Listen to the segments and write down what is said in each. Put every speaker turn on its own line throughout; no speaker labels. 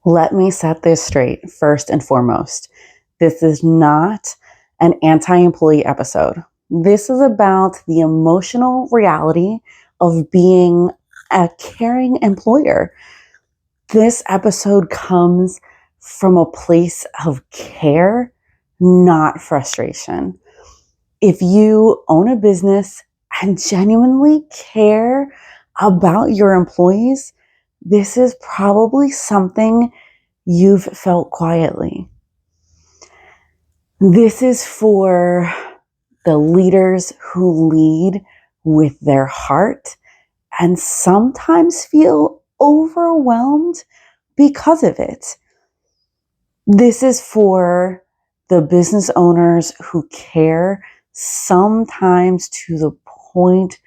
Let me set this straight first and foremost. This is not an anti-employee episode. This is about the emotional reality of being a caring employer. This episode comes from a place of care, not frustration. If you own a business and genuinely care about your employees, this is probably something you've felt quietly. This is for the leaders who lead with their heart and sometimes feel overwhelmed because of it. This is for the business owners who care sometimes to the point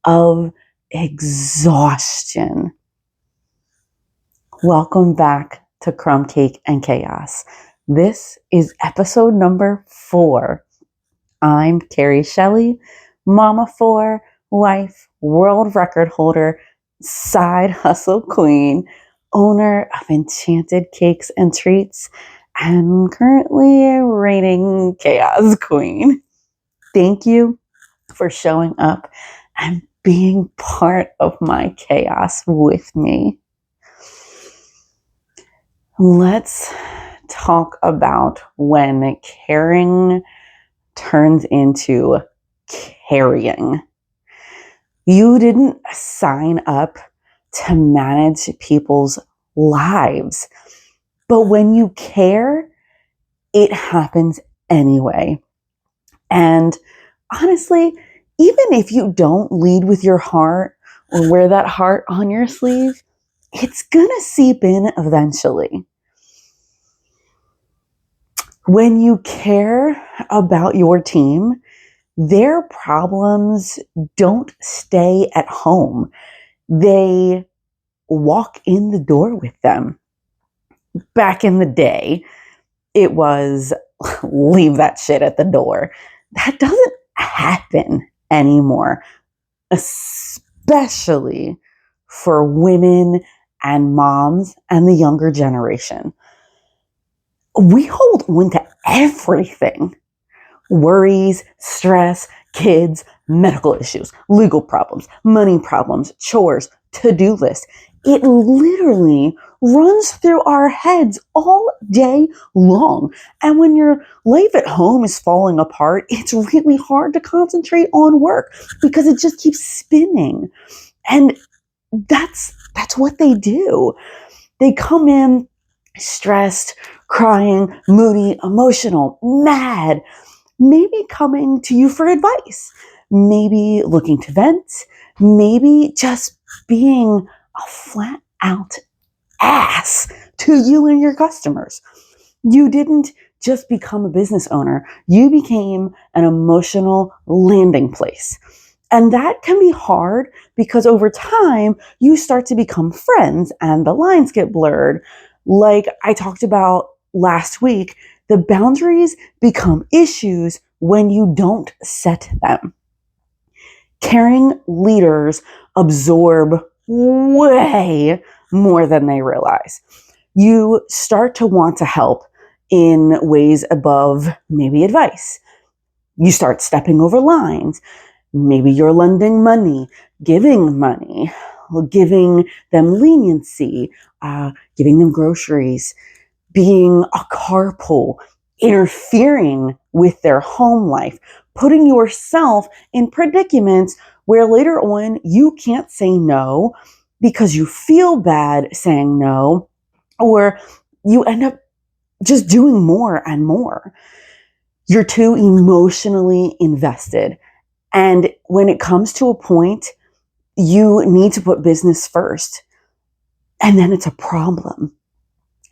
of exhaustion. Welcome back to Crumbcake and Chaos. This is episode number 4. I'm Carrie Shelley, mama 4, wife, world record holder, side hustle queen, owner of Enchanted Cakes and Treats, and currently reigning chaos queen. Thank you for showing up and being part of my chaos with me. Let's talk about when caring turns into carrying. You didn't sign up to manage people's lives, but when you care, it happens anyway. And honestly, even if you don't lead with your heart or wear that heart on your sleeve, it's gonna seep in eventually. When you care about your team, their problems don't stay at home. They walk in the door with them. Back in the day, it was leave that shit at the door. That doesn't happen anymore, especially for women and moms and the younger generation. We hold on to everything. Worries, stress, kids, medical issues, legal problems, money problems, chores, to-do lists. It literally runs through our heads all day long. And when your life at home is falling apart, it's really hard to concentrate on work because it just keeps spinning. And that's what they do. They come in stressed, crying, moody, emotional, mad, maybe coming to you for advice, maybe looking to vent, maybe just being a flat out ass to you and your customers. You didn't just become a business owner, you became an emotional landing place. And that can be hard because over time, you start to become friends and the lines get blurred. Like I talked about last week, the boundaries become issues when you don't set them. Caring leaders absorb way more than they realize. You start to want to help in ways above maybe advice. You start stepping over lines. Maybe you're lending money, giving them leniency, giving them groceries, being a carpool, interfering with their home life, putting yourself in predicaments where later on you can't say no because you feel bad saying no, or you end up just doing more and more. You're too emotionally invested. And when it comes to a point, you need to put business first. And then it's a problem.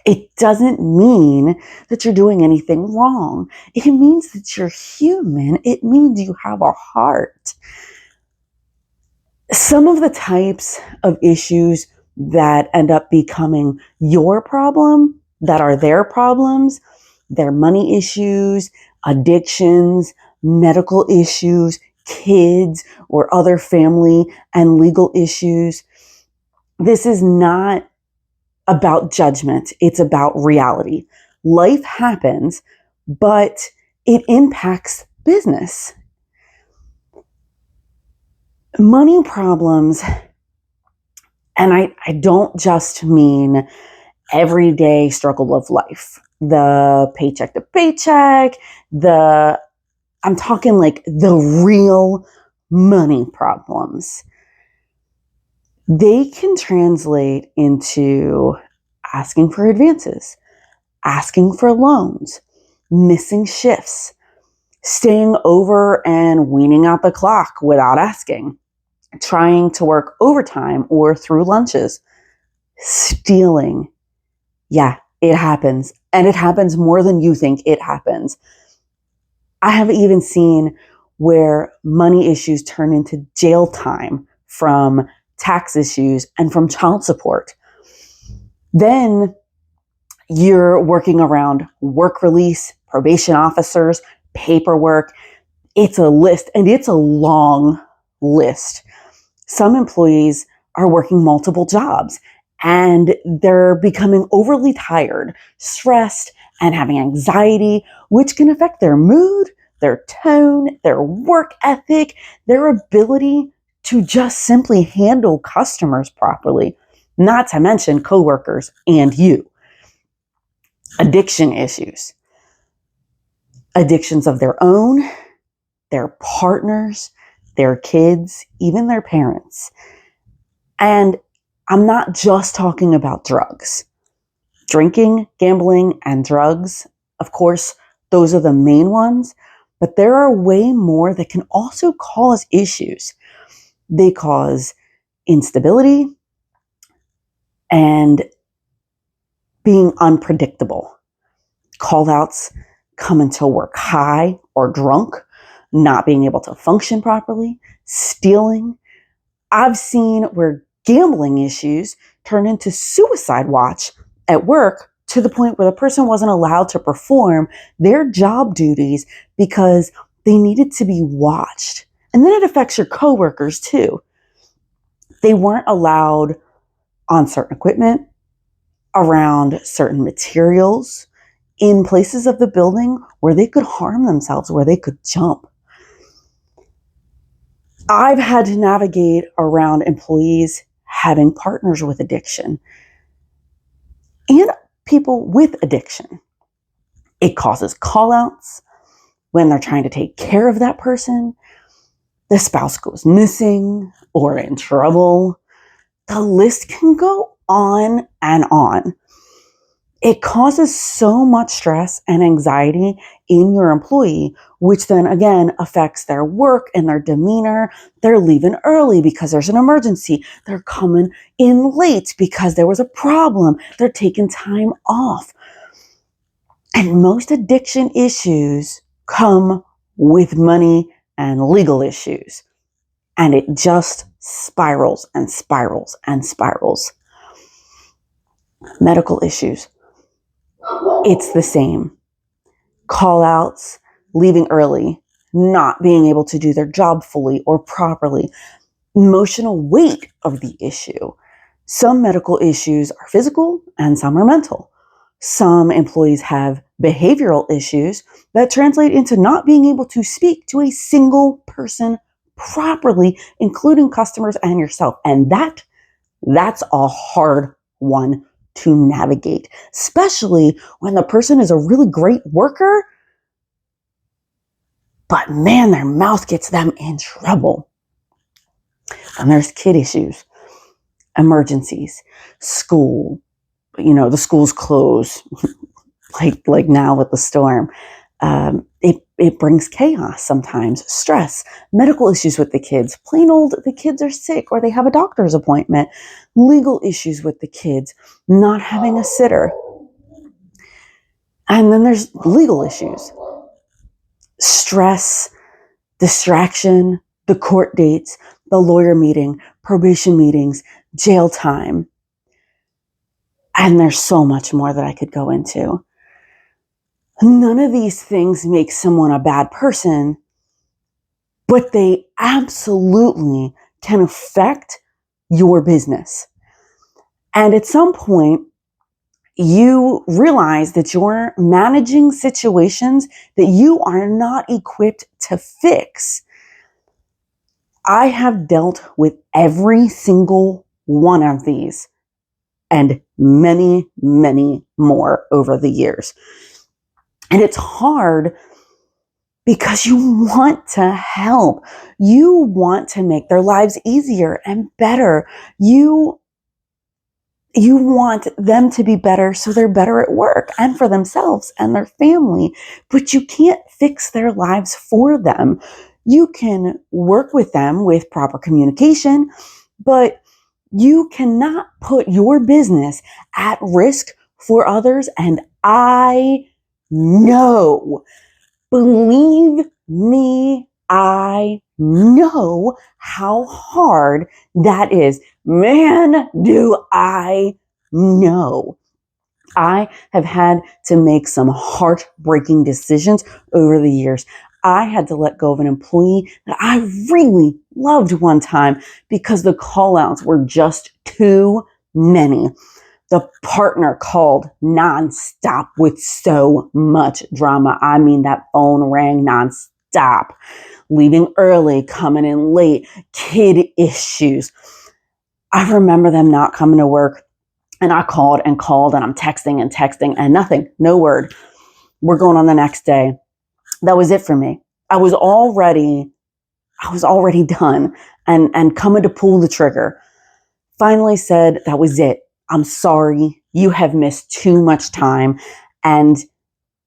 It doesn't mean that you're doing anything wrong. It means that you're human. It means you have a heart. Some of the types of issues that end up becoming your problem, that are their problems, their money issues, addictions, medical issues, kids or other family and legal issues. This is not about judgment. It's about reality. Life happens, but it impacts business. Money problems, and I don't just mean everyday struggle of life, the paycheck to paycheck, I'm talking like the real money problems. They can translate into asking for advances, asking for loans, missing shifts, staying over and weaning out the clock without asking, trying to work overtime or through lunches, stealing. Yeah, it happens. And it happens more than you think it happens. I have even seen where money issues turn into jail time from tax issues and from child support. Then you're working around work release, probation officers, paperwork. It's a list, and it's a long list. Some employees are working multiple jobs and they're becoming overly tired, stressed, and having anxiety, which can affect their mood, their tone, their work ethic, their ability to just simply handle customers properly, not to mention coworkers and you. Addiction issues, addictions of their own, their partners, their kids, even their parents. And I'm not just talking about drugs. Drinking, gambling, and drugs, of course, those are the main ones, but there are way more that can also cause issues. They cause instability and being unpredictable. Call outs, coming to work high or drunk, not being able to function properly, stealing. I've seen where gambling issues turn into suicide watch at work to the point where the person wasn't allowed to perform their job duties because they needed to be watched. And then it affects your coworkers too. They weren't allowed on certain equipment, around certain materials, in places of the building where they could harm themselves, where they could jump. I've had to navigate around employees having partners with addiction and people with addiction. It causes call-outs when they're trying to take care of that person. The spouse goes missing or in trouble. The list can go on and on. It causes so much stress and anxiety in your employee, which then again affects their work and their demeanor. They're leaving early because there's an emergency. They're coming in late because there was a problem. They're taking time off. And most addiction issues come with money and legal issues. And it just spirals and spirals and spirals. Medical issues. It's the same. Call outs, leaving early, not being able to do their job fully or properly. Emotional weight of the issue. Some medical issues are physical and some are mental. Some employees have behavioral issues that translate into not being able to speak to a single person properly, including customers and yourself. And that's a hard one to navigate, especially when the person is a really great worker, but man, their mouth gets them in trouble. And there's kid issues, emergencies, school, the schools close, like now with the storm. It brings chaos sometimes, stress, medical issues with the kids, plain old, the kids are sick or they have a doctor's appointment, legal issues with the kids, not having a sitter. And then there's legal issues, stress, distraction, the court dates, the lawyer meeting, probation meetings, jail time. And there's so much more that I could go into. None of these things make someone a bad person, but they absolutely can affect your business. And at some point, you realize that you're managing situations that you are not equipped to fix. I have dealt with every single one of these and many, many more over the years. And it's hard because you want to help. You want to make their lives easier and better. You want them to be better so they're better at work and for themselves and their family, but you can't fix their lives for them. You can work with them with proper communication, but you cannot put your business at risk for others. And I know, believe me, I know how hard that is. Man, do I know. I have had to make some heartbreaking decisions over the years. I had to let go of an employee that I really loved one time because the call outs were just too many. The partner called nonstop with so much drama. I mean, that phone rang nonstop. Leaving early, coming in late, kid issues. I remember them not coming to work, and I called and called, and I'm texting and nothing, no word. We're going on the next day. That was it for me. I was already done and coming to pull the trigger. Finally said, that was it. I'm sorry. You have missed too much time. And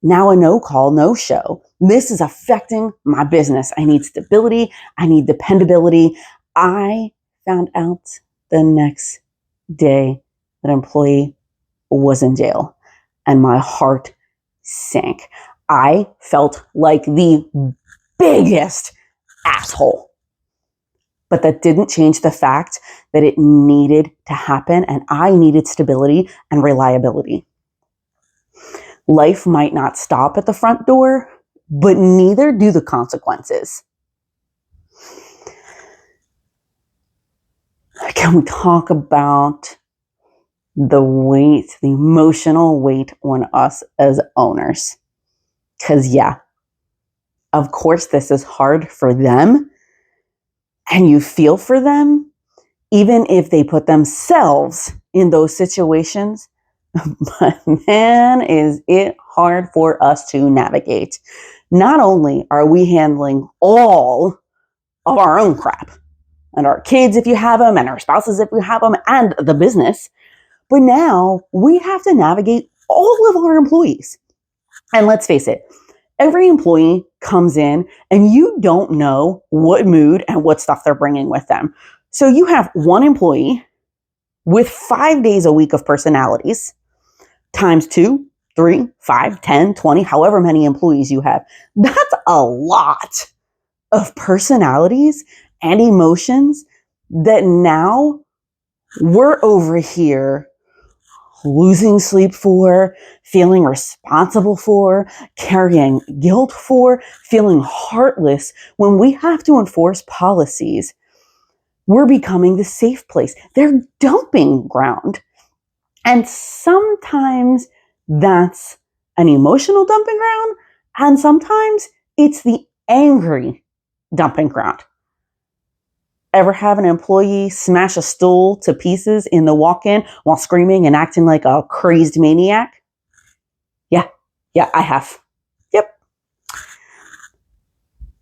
now a no call, no show. This is affecting my business. I need stability. I need dependability. I found out the next day that employee was in jail, and my heart sank. I felt like the biggest asshole. But that didn't change the fact that it needed to happen, and I needed stability and reliability. Life might not stop at the front door, but neither do the consequences. Can we talk about the weight, the emotional weight on us as owners? Because, yeah, of course, this is hard for them, and you feel for them, even if they put themselves in those situations. But man, is it hard for us to navigate. Not only are we handling all of our own crap, and our kids if you have them, and our spouses if we have them, and the business, but now we have to navigate all of our employees. And let's face it, every employee comes in and you don't know what mood and what stuff they're bringing with them. So you have one employee with 5 days a week of personalities times 2, 3, 5, 10, 20, however many employees you have. That's a lot of personalities and emotions that now we're over here losing sleep for, feeling responsible for, carrying guilt for, feeling heartless when we have to enforce policies. We're becoming the safe place, their dumping ground. And sometimes that's an emotional dumping ground, and sometimes it's the angry dumping ground. Ever have an employee smash a stool to pieces in the walk-in while screaming and acting like a crazed maniac? Yeah, I have. Yep.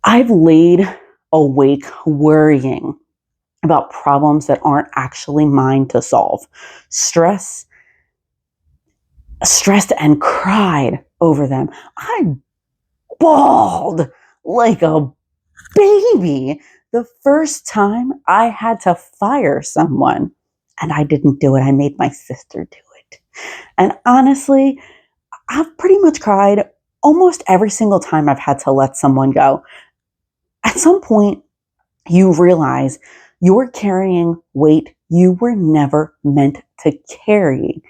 I've laid awake worrying about problems that aren't actually mine to solve. Stressed and cried over them. I bawled like a baby the first time I had to fire someone. And I didn't do it. I made my sister do it. And honestly, I've pretty much cried almost every single time I've had to let someone go. At some point, you realize you're carrying weight you were never meant to carry.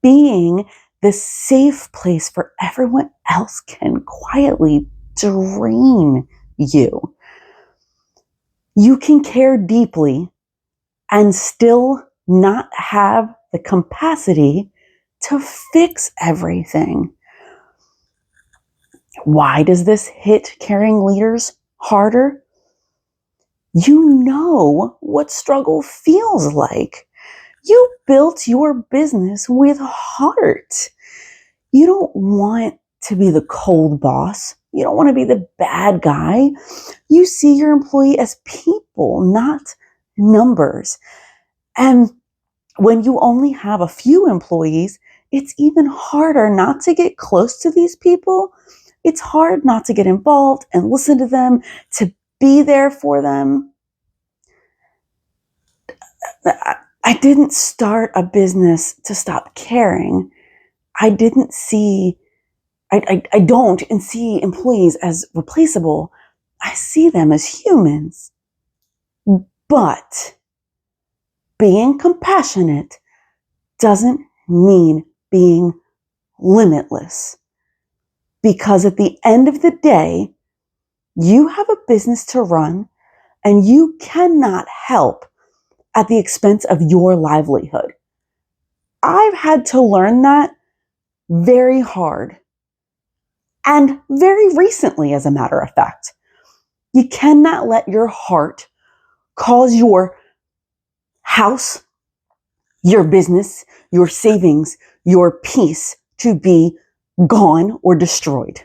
Being the safe place for everyone else can quietly drain you. You can care deeply and still not have the capacity to fix everything. Why does this hit caring leaders harder? You know what struggle feels like. You built your business with heart. You don't want to be the cold boss. You don't want to be the bad guy. You see your employee as people, not numbers. And when you only have a few employees, it's even harder not to get close to these people. It's hard not to get involved and listen to them, to be there for them. I didn't start a business to stop caring. I don't see employees as replaceable. I see them as humans. But being compassionate doesn't mean being limitless. Because at the end of the day, you have a business to run and you cannot help at the expense of your livelihood. I've had to learn that very hard. And very recently, as a matter of fact. You cannot let your heart cause your house, your business, your savings, your peace to be gone or destroyed.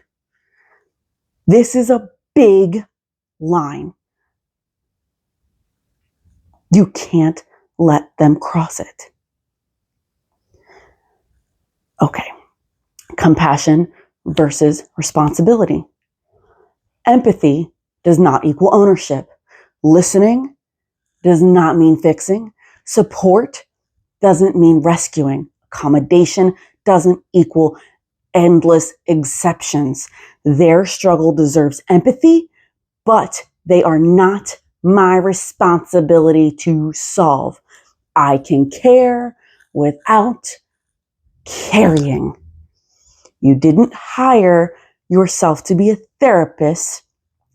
This is a big line. You can't let them cross it. Okay. Compassion versus responsibility. Empathy does not equal ownership. Listening does not mean fixing. Support doesn't mean rescuing. Accommodation doesn't equal endless exceptions. Their struggle deserves empathy, but they are not my responsibility to solve. I can care without carrying. You didn't hire yourself to be a therapist,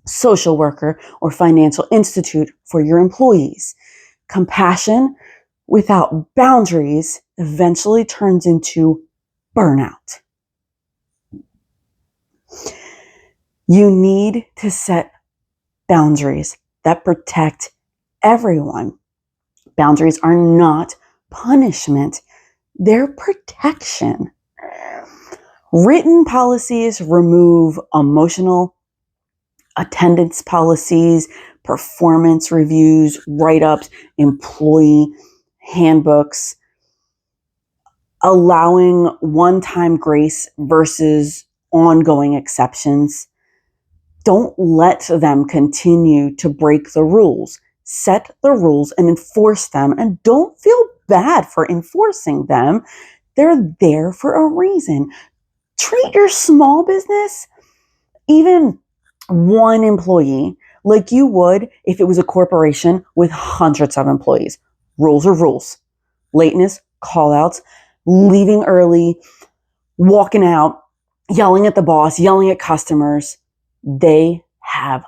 social worker, or financial institute for your employees. Compassion without boundaries eventually turns into burnout. You need to set boundaries that protect everyone. Boundaries are not punishment, they're protection. Written policies remove emotional attendance policies, performance reviews, write-ups, employee handbooks, allowing one-time grace versus ongoing exceptions. Don't let them continue to break the rules. Set the rules and enforce them, and don't feel bad for enforcing them. They're there for a reason. Treat your small business, even one employee, like you would if it was a corporation with hundreds of employees. Rules are rules. Lateness, call-outs, leaving early, walking out, yelling at the boss, yelling at customers, they have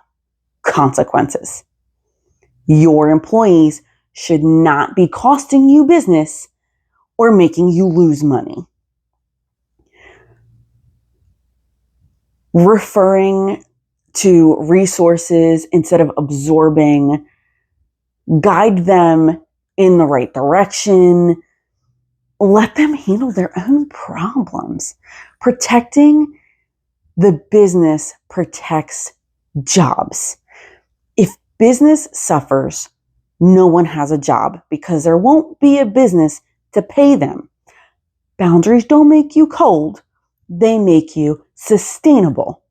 consequences. Your employees should not be costing you business or making you lose money. Referring to resources instead of absorbing, guide them in the right direction. Let them handle their own problems. Protecting the business protects jobs. If business suffers, no one has a job because there won't be a business to pay them. Boundaries don't make you cold, they make you sustainable.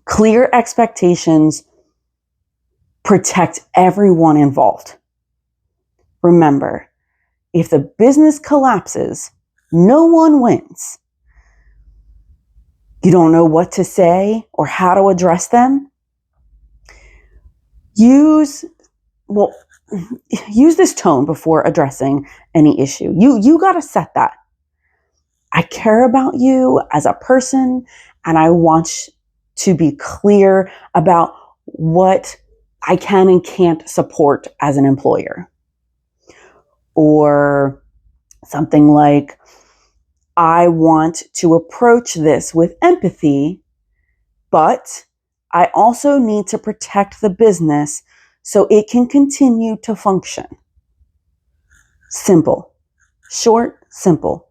Clear expectations protect everyone involved. Remember, if the business collapses, no one wins. You don't know what to say or how to address them? Use this tone before addressing any issue. You got to set that. I care about you as a person, and I want to be clear about what I can and can't support as an employer. Or something like, I want to approach this with empathy, but I also need to protect the business so it can continue to function. Simple. Short, simple.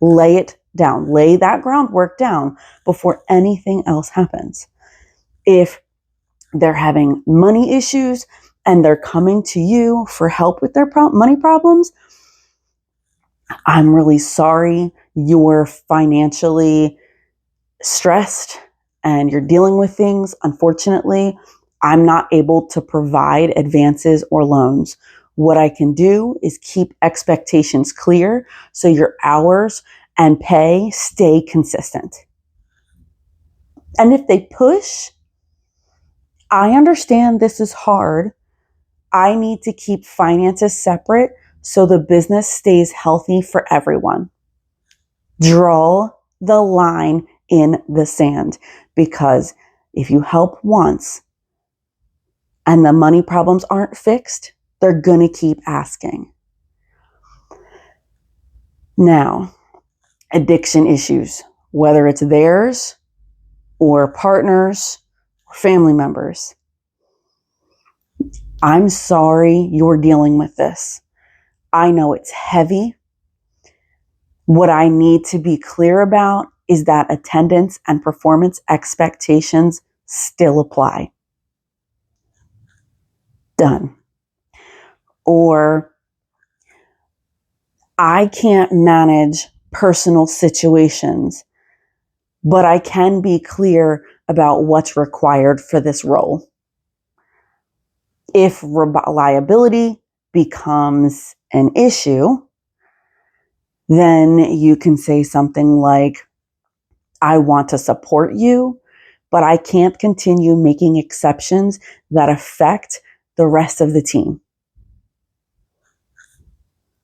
Lay it down. Lay that groundwork down before anything else happens. If they're having money issues and they're coming to you for help with their money problems, I'm really sorry you're financially stressed and you're dealing with things. Unfortunately, I'm not able to provide advances or loans. What I can do is keep expectations clear so your hours and pay stay consistent. And if they push, I understand this is hard. I need to keep finances separate so the business stays healthy for everyone. Draw the line in the sand, because if you help once and the money problems aren't fixed, they're going to keep asking. Now, addiction issues, whether it's theirs or partners or family members. I'm sorry you're dealing with this. I know it's heavy. What I need to be clear about is that attendance and performance expectations still apply. Done. Or I can't manage personal situations, but I can be clear about what's required for this role. If reliability becomes an issue, then you can say something like, I want to support you, but I can't continue making exceptions that affect the rest of the team.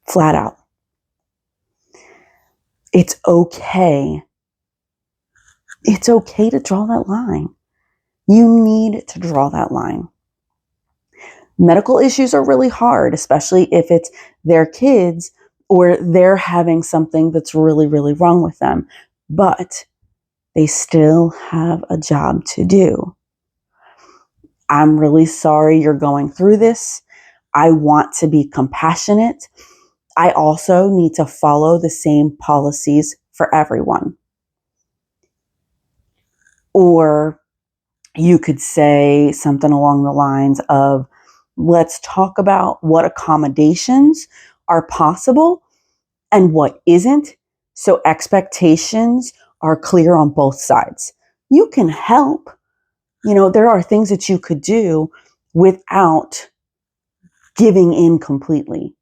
Flat out. It's okay. It's okay to draw that line. You need to draw that line. Medical issues are really hard, especially if it's their kids or they're having something that's really, really wrong with them. But they still have a job to do. I'm really sorry you're going through this. I want to be compassionate. I also need to follow the same policies for everyone. Or you could say something along the lines of, let's talk about what accommodations are possible and what isn't, so expectations are clear on both sides. You can help. There are things that you could do without giving in completely.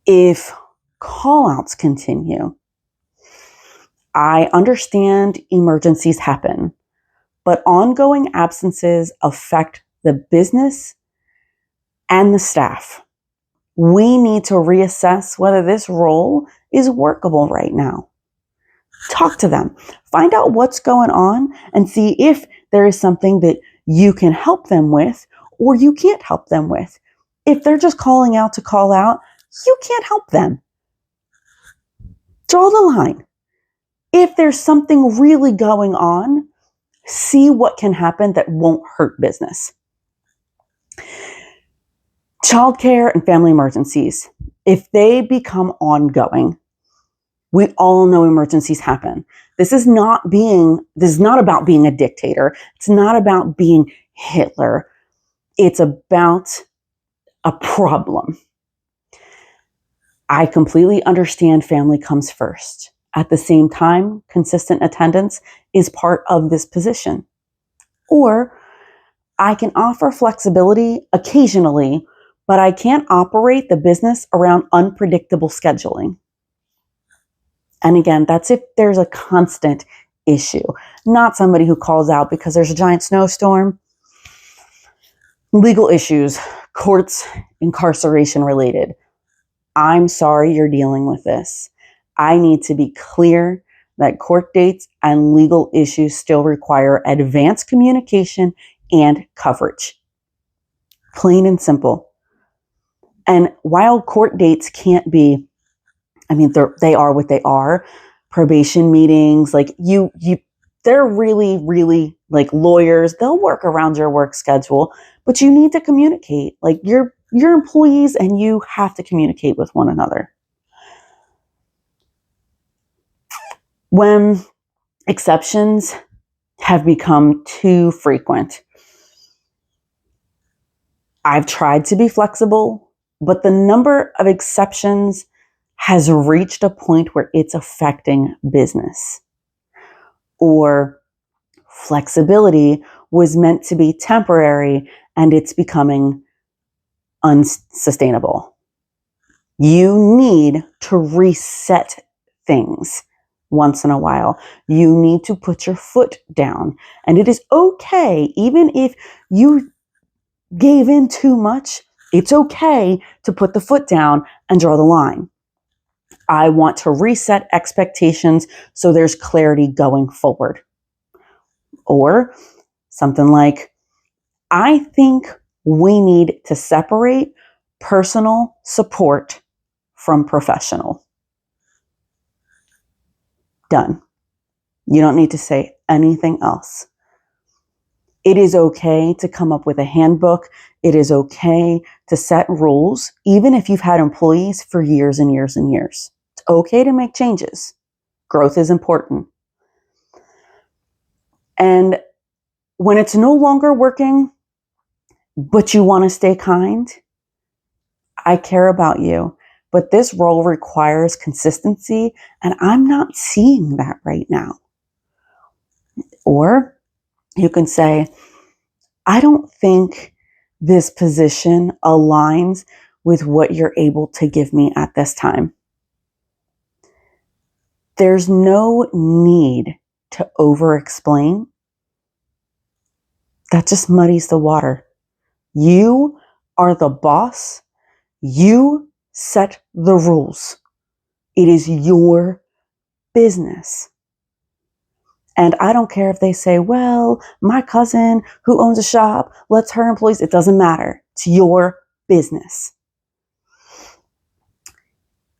If call-outs continue, I understand emergencies happen, but ongoing absences affect the business and the staff. We need to reassess whether this role is workable right now. Talk to them. Find out what's going on and see if there is something that you can help them with or you can't help them with. If they're just calling out to call out, you can't help them. Draw the line. If there's something really going on, see what can happen that won't hurt business. Childcare and family emergencies, if they become ongoing, we all know emergencies happen. This is not about being a dictator. It's not about being Hitler. It's about a problem. I completely understand family comes first. At the same time, consistent attendance is part of this position. Or I can offer flexibility occasionally, but I can't operate the business around unpredictable scheduling. And again, that's if there's a constant issue, not somebody who calls out because there's a giant snowstorm. Legal issues, courts, incarceration related. I'm sorry you're dealing with this. I need to be clear that court dates and legal issues still require advanced communication and coverage. Plain and simple. And while court dates can't be I mean, they are what they are. Probation meetings, like they're really, really like lawyers. They'll work around your work schedule, but you need to communicate. Like your employees and you have to communicate with one another. When exceptions have become too frequent, I've tried to be flexible, but the number of exceptions has reached a point where it's affecting business. Or flexibility was meant to be temporary and it's becoming unsustainable. You need to reset things once in a while. You need to put your foot down. And it is okay, even if you gave in too much, it's okay to put the foot down and draw the line. I want to reset expectations so there's clarity going forward. Or something like, I think we need to separate personal support from professional. Done. You don't need to say anything else. It is okay to come up with a handbook. It is okay to set rules, even if you've had employees for years and years and years. It's okay to make changes. Growth is important. And when it's no longer working, but you want to stay kind, I care about you. But this role requires consistency, and I'm not seeing that right now. Or you can say, I don't think this position aligns with what you're able to give me at this time. There's no need to over-explain. That just muddies the water. You are the boss. You set the rules. It is your business. And I don't care if they say, well, my cousin who owns a shop lets her employees, it doesn't matter. It's your business.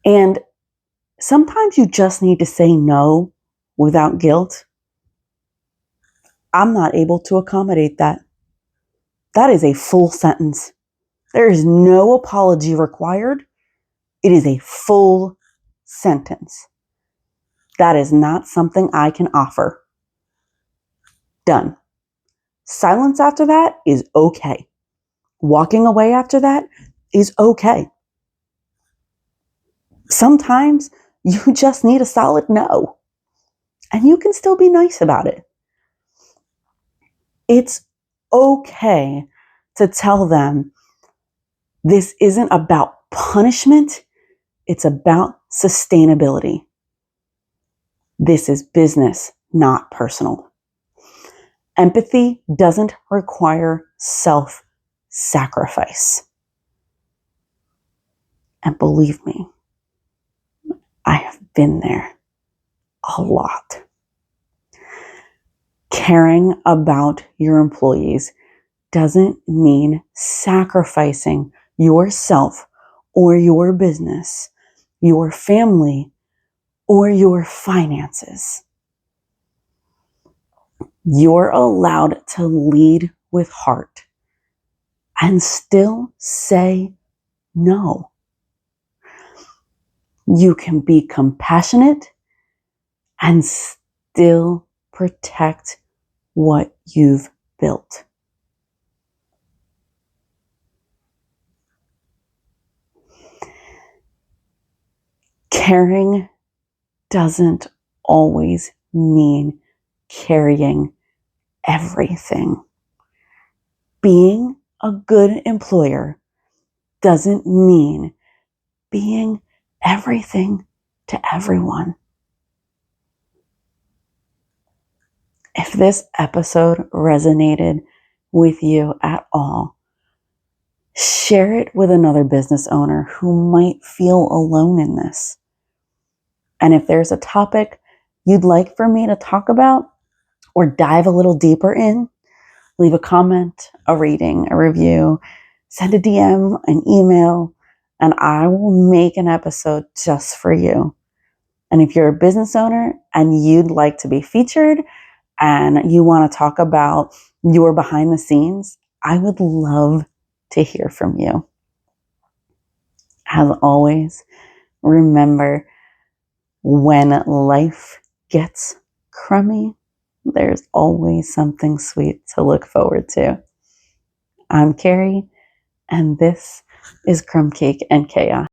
And sometimes you just need to say no without guilt. I'm not able to accommodate that. That is a full sentence. There is no apology required. It is a full sentence. That is not something I can offer. Done. Silence after that is okay. Walking away after that is okay. Sometimes you just need a solid no, and you can still be nice about it. It's okay to tell them this isn't about punishment, it's about sustainability. This is business, not personal. Empathy doesn't require self-sacrifice. And believe me, I have been there a lot. Caring about your employees doesn't mean sacrificing yourself or your business, your family, or your finances. You're allowed to lead with heart and still say no. You can be compassionate and still protect what you've built. Caring doesn't always mean carrying everything. Being a good employer doesn't mean being everything to everyone. If this episode resonated with you at all, share it with another business owner who might feel alone in this. And if there's a topic you'd like for me to talk about or dive a little deeper in, leave a comment, a rating, a review, send a DM, an email, and I will make an episode just for you. And if you're a business owner and you'd like to be featured and you want to talk about your behind the scenes, I would love to hear from you. As always, remember, when life gets crummy, there's always something sweet to look forward to. I'm Carrie, and this is Crumbcake and Chaos.